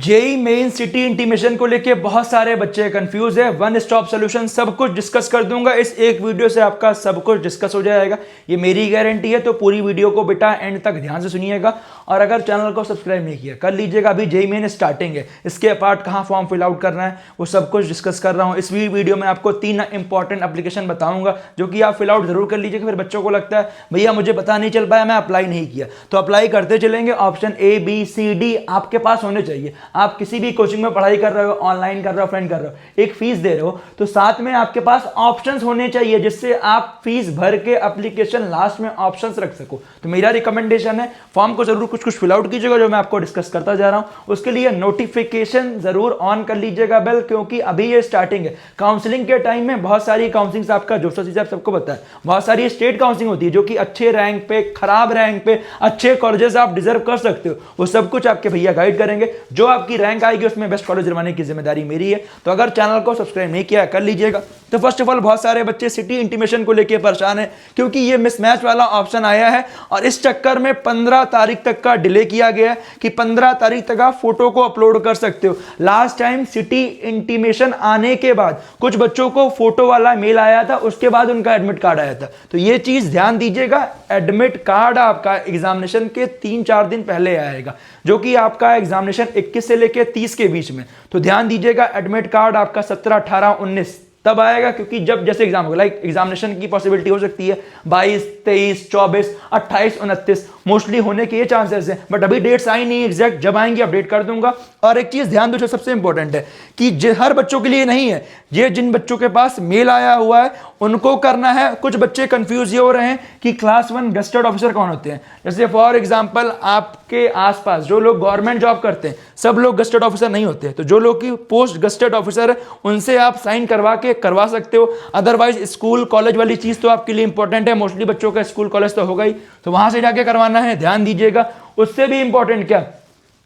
JEE main city intimation को लेके बहुत सारे बच्चे कंफ्यूज है। वन स्टॉप सॉल्यूशन सब कुछ डिस्कस कर दूंगा। इस एक वीडियो से आपका सब कुछ डिस्कस हो जाएगा, ये मेरी गारंटी है। तो पूरी वीडियो को बेटा एंड तक ध्यान से सुनिएगा। और अगर चैनल को सब्सक्राइब नहीं किया कर लीजिएगा, अभी जेई मेन स्टार्टिंग है, इसके अपार्ट कहाँ फॉर्म फिल आउट करना है वो सब कुछ डिस्कस कर रहा हूँ। इस वीडियो में आपको 3 इंपॉर्टेंट एप्लीकेशन बताऊंगा जो कि आप फिल आउट जरूर कर लीजिएगा। फिर बच्चों को लगता है भैया मुझे पता नहीं चल पाया, मैं अप्लाई नहीं किया, तो अप्लाई करते चलेंगे। Option A B C D आपके पास होने चाहिए। आप किसी भी कोचिंग में पढ़ाई कर रहे हो, ऑनलाइन कर रहे हो, फ्रेंड कर रहे हो, एक फीस दे रहे हो, तो साथ में आपके पास ऑप्शंस होने चाहिए जिससे आप फीस भर के एप्लीकेशन लास्ट में ऑप्शंस रख सको। तो मेरा रिकमेंडेशन है फॉर्म को जरूर कुछ फिल आउट कीजिएगा जो मैं आपको डिस्कस करता जा रहा हूं। उसके लिए नोटिफिकेशन जरूर ऑन कर लीजिएगा बेल, क्योंकि अभी ये स्टार्टिंग है। काउंसलिंग के टाइम में बहुत सारी काउंसलिंग आपका जो सबको पता है, बहुत सारी स्टेट काउंसलिंग होती है जो कि अच्छे रैंक पे, खराब रैंक पे, अच्छे कॉलेजेस आप डिजर्व कर सकते हो, वो सब कुछ आपके भैया गाइड करेंगे। जो आपकी रैंक आएगी उसमें बेस्ट कॉलेज दिलवाने की जिम्मेदारी मेरी है। तो अगर चैनल को सब्सक्राइब नहीं किया कर लीजिएगा। तो फर्स्ट ऑफ ऑल बहुत सारे बच्चे सिटी इंटीमेशन को लेकर परेशान है क्योंकि ये मिसमैच वाला ऑप्शन आया है और इस चक्कर में 15 तारीख तक का डिले किया गया है कि 15 तारीख तक आप फोटो को अपलोड कर सकते हो। लास्ट टाइम सिटी इंटीमेशन आने के बाद कुछ बच्चों को फोटो वाला मेल आया था, उसके बाद उनका एडमिट कार्ड आया था। तो ये चीज ध्यान दीजिएगा, एडमिट कार्ड आपका एग्जामिनेशन के 3-4 दिन पहले आएगा, जो कि आपका एग्जामिनेशन 21 से लेकर 30 के बीच में। तो ध्यान दीजिएगा, एडमिट कार्ड आपका 17, 18, 19 तब आएगा, क्योंकि जब जैसे एग्जाम होगा, लाइक एग्जामिनेशन की पॉसिबिलिटी हो सकती है 22, 23, 24, 28, 29 मोस्टली होने के ये चांसेस हैं। बट अभी डेट्स आई नहीं एग्जैक्ट, जब आएंगे अपडेट कर दूंगा। और एक चीज ध्यान दो जो सबसे इंपॉर्टेंट है कि हर बच्चों के लिए नहीं है, ये जिन बच्चों के पास मेल आया हुआ है उनको करना है। कुछ बच्चे कंफ्यूज ये हो रहे हैं कि क्लास 1 गस्टेड ऑफिसर कौन होते हैं। जैसे फॉर एग्जांपल आपके आसपास जो लोग गवर्नमेंट जॉब करते हैं सब लोग गस्टेड ऑफिसर नहीं होते, तो जो लोग की पोस्ट गस्टेड ऑफिसर है उनसे आप साइन करवा सकते हो। अदरवाइज स्कूल कॉलेज वाली चीज तो आपके लिए इंपॉर्टेंट है, मोस्टली बच्चों का स्कूल कॉलेज तो होगा ही, तो वहां से जाके करवाना है, ध्यान दीजिएगा। उससे भी इंपॉर्टेंट क्या,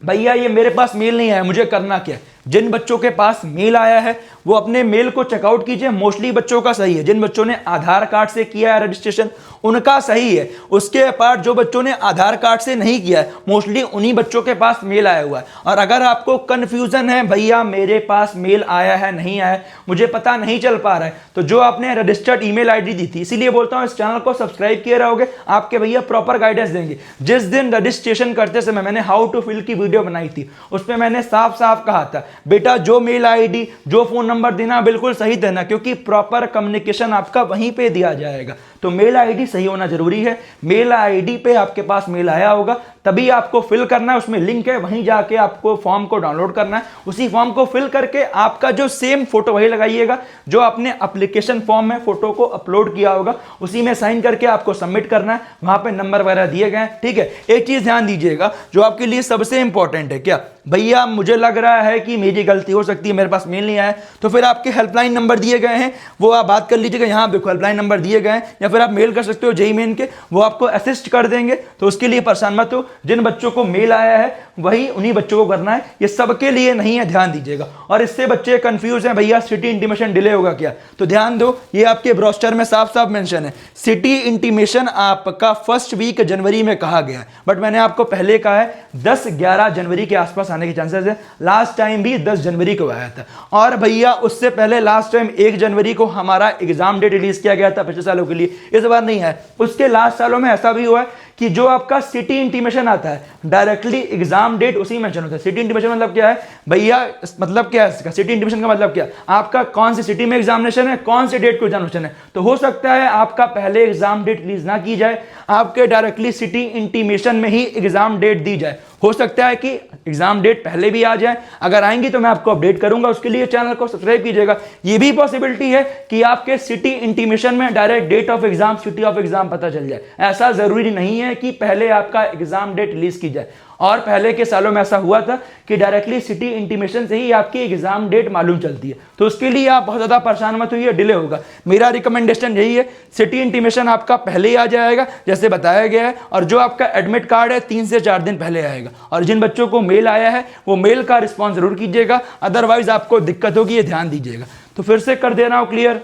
भैया ये मेरे पास मेल नहीं आया, मुझे करना क्या। जिन बच्चों के पास मेल आया है वो अपने मेल को चेकआउट कीजिए। मोस्टली बच्चों का सही है, जिन बच्चों ने आधार कार्ड से किया है रजिस्ट्रेशन उनका सही है। उसके अपार्ट जो बच्चों ने आधार कार्ड से नहीं किया है मोस्टली उन्हीं बच्चों के पास मेल आया हुआ है। और अगर आपको कंफ्यूजन है भैया मेरे पास मेल आया है नहीं आया है, मुझे पता नहीं चल पा रहा है, तो जो आपने रजिस्टर्ड ईमेल आईडी दी थी, इसीलिए बोलता हूं इस चैनल को सब्सक्राइब किए रहोगे, आपके भैया प्रॉपर गाइडेंस देंगे। जिस दिन रजिस्ट्रेशन करते समय मैंने हाउ टू फिल की वीडियो बनाई थी उसमें मैंने साफ साफ कहा था बेटा जो मेल आईडी जो फोन नंबर देना बिल्कुल सही देना, क्योंकि प्रॉपर कम्युनिकेशन आपका वहीं पे दिया जाएगा। तो मेल आईडी सही होना जरूरी है। मेल आईडी पे आपके पास मेल आया होगा तभी आपको फिल करना है, उसमें लिंक है, वहीं जाके आपको फॉर्म को डाउनलोड करना है। उसी फॉर्म को फिल करके आपका जो सेम फोटो वही लगाइएगा जो आपने एप्लीकेशन फॉर्म में फोटो को अपलोड किया होगा, उसी में साइन करके आपको सबमिट करना है। वहां पे नंबर वगैरह दिए गए हैं, ठीक है। एक चीज ध्यान दीजिएगा जो आपके लिए सबसे इंपॉर्टेंट है, क्या भैया मुझे लग रहा है कि मेरी गलती हो सकती है, मेरे पास मेल नहीं आया, तो फिर आपके हेल्पलाइन नंबर दिए गए हैं वो आप बात कर लीजिएगा। यहाँ देखो हेल्पलाइन नंबर दिए गए हैं, या फिर आप मेल कर सकते हो जेई मेन के, वो आपको असिस्ट कर देंगे। तो उसके लिए परेशान मत हो, जिन बच्चों को मेल आया है वही उन्हीं बच्चों को करना है, ये सबके लिए नहीं है, ध्यान दीजिएगा। और इससे बच्चे कंफ्यूज हैं भैया सिटी इंटीमेशन डिले होगा क्या, तो ध्यान दो ये आपके ब्रोस्टर में साफ साफ मेंशन है सिटी इंटीमेशन आपका फर्स्ट वीक जनवरी में कहा गया है, बट मैंने आपको पहले कहा है 10-11 जनवरी के आसपास आने के चांसेस है। लास्ट टाइम भी 10 जनवरी को आया था, और भैया उससे पहले लास्ट टाइम 1 जनवरी को हमारा एग्जाम डेट रिलीज किया गया था पिछले सालों के लिए, इस बार नहीं है। उसके लास्ट सालों में ऐसा भी हुआ है कि जो आपका सिटी इंटीमेशन आता है डायरेक्टली एग्जाम डेट उसी में मेंशन होता है। सिटी इंटीमेशन मतलब क्या है भैया, मतलब क्या है इसका, सिटी इंटीमेशन का मतलब क्या, आपका कौन सी सिटी में एग्जामिनेशन है, कौन से डेट को एग्जामिनेशन है। तो हो सकता है आपका पहले एग्जाम डेट रिलीज ना की जाए, आपके डायरेक्टली सिटी इंटीमेशन में ही एग्जाम डेट दी जाए। हो सकता है कि एग्जाम डेट पहले भी आ जाए, अगर आएंगी तो मैं आपको अपडेट करूंगा, उसके लिए चैनल को सब्सक्राइब कीजिएगा। ये भी पॉसिबिलिटी है कि आपके सिटी इंटीमेशन में direct date of exam, city of exam पता चल जाए। ऐसा जरूरी नहीं है कि पहले आपका एग्जाम डेट रिलीज की जाए, और पहले के सालों में ऐसा हुआ था कि डायरेक्टली सिटी इंटीमेशन से ही आपकी एग्जाम डेट मालूम चलती है। तो उसके लिए आप बहुत ज्यादा परेशान मत होइए, डिले होगा। मेरा रिकमेंडेशन यही है सिटी इंटीमेशन आपका पहले ही आ जाएगा जैसे बताया गया है, और जो आपका एडमिट कार्ड है 3 से 4 दिन पहले आएगा। और जिन बच्चों को मेल आया है वो मेल का रिस्पॉन्स जरूर कीजिएगा, अदरवाइज आपको दिक्कत होगी, ये ध्यान दीजिएगा। तो फिर से कर दे रहा हूं क्लियर,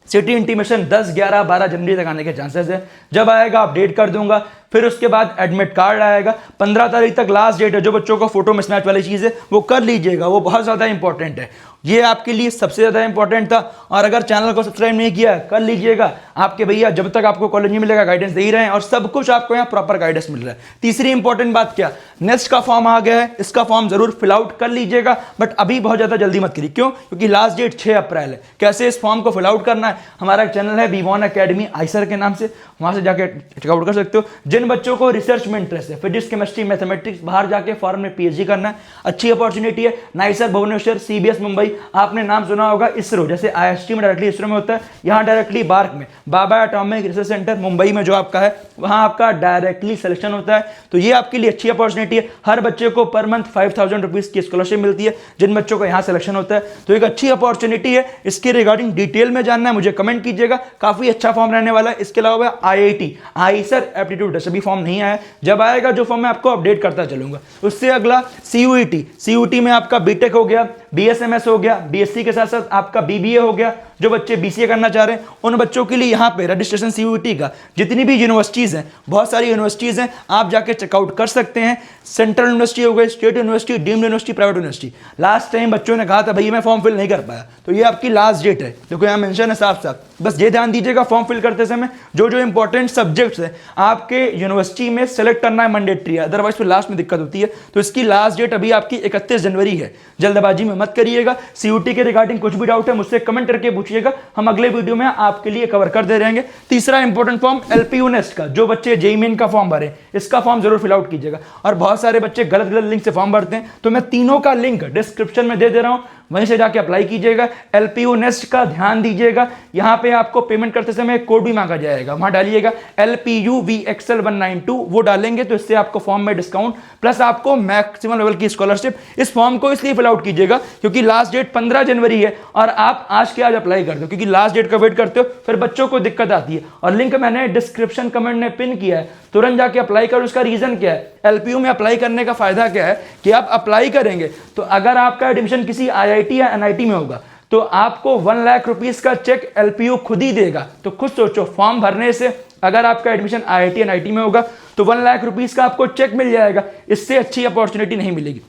सिटी इंटीमेशन 10, 11, 12 जनवरी तक आने के चांसेस है। जब आएगा अपडेट कर दूंगा। फिर उसके बाद एडमिट कार्ड आएगा। 15 तारीख तक लास्ट डेट है। जो बच्चों को फोटो मिसमैच वाली चीज़ है वो कर लीजिएगा, वो बहुत ज़्यादा इंपॉर्टेंट है। ये आपके लिए सबसे ज़्यादा इंपॉर्टेंट था। और अगर चैनल को सब्सक्राइब नहीं किया कर लीजिएगा। आपके भैया जब तक आपको कॉलेज में मिलेगा गाइडेंस दे ही रहे हैं और सब कुछ आपको यहाँ प्रॉपर गाइडेंस मिल रहा है। तीसरी इंपॉर्टेंट बात क्या, नेक्स्ट का फॉर्म आ गया है, इसका फॉर्म जरूर फिल आउट कर लीजिएगा, बट अभी बहुत ज़्यादा जल्दी मत करिए। क्यों? क्योंकि लास्ट डेट 6 अप्रैल है। कैसे इस फॉर्म को फिल आउट करना है, हमारा एक चैनल है V1 अकेडमी आइसर के नाम से, वहाँ से जाके चेकआउट कर सकते हो। जिन बच्चों को रिसर्च में इंटरेस्ट है, फिजिक्स केमिस्ट्री मैथमेटिक्स, बाहर जाके फॉरेन में PhD करना है, अच्छी अपॉर्चुनिटी है। नाइसर भुवनेश्वर, CBS मुंबई, आपने नाम सुना होगा इसरो, जैसे IIST में डायरेक्टली इसरो में होता है, यहाँ डायरेक्टली बार्क में बाबा एटॉमिक रिसर्च सेंटर मुंबई में जो आपका है वहाँ आपका डायरेक्टली सिलेक्शन होता है। तो ये आपके लिए अच्छी अपॉर्चुनिटी है। हर बच्चे को पर मंथ 5000 रुपीज़ की स्कॉलरशिप मिलती है जिन बच्चों को यहाँ सिलेक्शन होता है। तो एक अच्छी अपॉर्चुनिटी है। इसके रिगार्डिंग डिटेल में जानना है मुझे कमेंट कीजिएगा, काफ़ी अच्छा फॉर्म रहने वाला है। इसके अलावा IIT आइसर एप्टीट्यूड टेस्ट अभी फॉर्म नहीं आया, जब आएगा जो फॉर्म मैं आपको अपडेट करता चलूंगा। उससे अगला CUET में आपका BTech हो गया, BSMS हो गया, BSc के साथ साथ आपका BBA हो गया। जो बच्चे BCA करना चाह रहे हैं उन बच्चों के लिए यहाँ पे रजिस्ट्रेशन CUET का जितनी भी यूनिवर्सिटीज़ हैं, बहुत सारी यूनिवर्सिटीज़ हैं, आप जाके चेकआउट कर सकते हैं। सेंट्रल यूनिवर्सिटी हो गई, state university, deemed university, private university. Last time बच्चों ने कहा था भैया मैं फॉर्म फिल नहीं कर पाया, तो ये आपकी लास्ट डेट है, देखो यहाँ मेंशन है साफ साफ। बस ये ध्यान दीजिएगा फॉर्म फिल करते समय जो जो इंपॉर्टेंट सब्जेक्ट्स हैं आपके यूनिवर्सिटी में सेलेक्ट करना है मैंडेटरी है, अदरवाइज फिर लास्ट में दिक्कत होती है। तो इसकी लास्ट डेट अभी आपकी 31 जनवरी है, जल्दबाजी में मत करिएगा। CUET के रिगार्डिंग कुछ भी डाउट है मुझसे कमेंट करके पूछिएगा, हम अगले वीडियो में आपके लिए कवर कर दे रहेंगे। तीसरा इंपॉर्टेंट फॉर्म LPU नेस्ट का, जो बच्चे JEE मेन का फॉर्म भरे इसका फॉर्म जरूर फिल आउट कीजिएगा। और बहुत सारे बच्चे गलत लिंक से फॉर्म भरते हैं, तो मैं तीनों का लिंक डिस्क्रिप्शन में दे रहा हूं, वहीं से जाके अप्लाई कीजिएगा। LPU नेस्ट का ध्यान दीजिएगा, यहां पे आपको पेमेंट करते समय एक कोड भी मांगा जाएगा, वहां डालिएगा LPUVXL192, वो डालेंगे तो इससे आपको फॉर्म में डिस्काउंट प्लस आपको मैक्सिमम लेवल की स्कॉलरशिप। इस फॉर्म को इसलिए फिल आउट कीजिएगा क्योंकि लास्ट डेट 15 जनवरी है और आप आज के आज अप्लाई कर दो, क्योंकि लास्ट डेट का वेट करते हो फिर बच्चों को दिक्कत आती है। और लिंक मैंने डिस्क्रिप्शन कमेंट में पिन किया है, तुरंत जाके अप्लाई करो। उसका रीजन क्या है, LPU में अप्लाई करने का फायदा क्या है कि आप अप्लाई करेंगे तो अगर आपका एडमिशन किसी IIT या NIT में होगा तो आपको 1 लाख रुपीस का चेक LPU खुद ही देगा। तो खुद सोचो, फॉर्म भरने से अगर आपका एडमिशन IIT NIT में होगा तो 1 लाख रुपीस का आपको चेक मिल जाएगा। इससे अच्छी अपॉर्चुनिटी नहीं मिलेगी।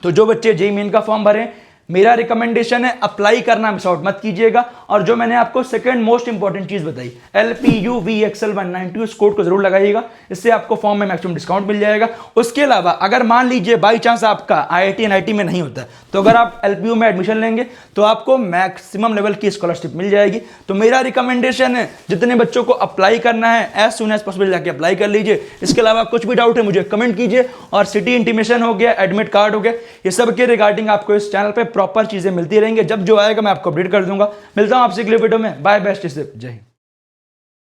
तो जो बच्चे JEE मेन का फॉर्म भरें, मेरा रिकमेंडेशन है अप्लाई करना मिस आउट मत कीजिएगा। और जो मैंने आपको सेकंड मोस्ट इंपॉर्टेंट चीज बताई LPUVXL192, इस कोड को जरूर लगाइएगा, इससे आपको फॉर्म में मैक्सिमम डिस्काउंट मिल जाएगा। उसके अलावा अगर मान लीजिए बाई चांस आपका IIT NIT में नहीं होता तो अगर आप LPU में एडमिशन लेंगे तो आपको मैक्सिमम लेवल की स्कॉलरशिप मिल जाएगी। तो मेरा रिकमेंडेशन है जितने बच्चों को अप्लाई करना है एज सुन एज पॉसिबल जाके अप्लाई कर लीजिए। इसके अलावा कुछ भी डाउट है मुझे कमेंट कीजिए। और सिटी इंटीमेशन हो गया, एडमिट कार्ड हो गया, ये सब के रिगार्डिंग आपको इस चैनल पर प्रॉपर चीजें मिलती रहेंगी। जब जो आएगा मैं आपको अपडेट कर दूंगा। मिलता हूं आपसे अगले वीडियो में। बाय, बेस्ट, जय हिंद।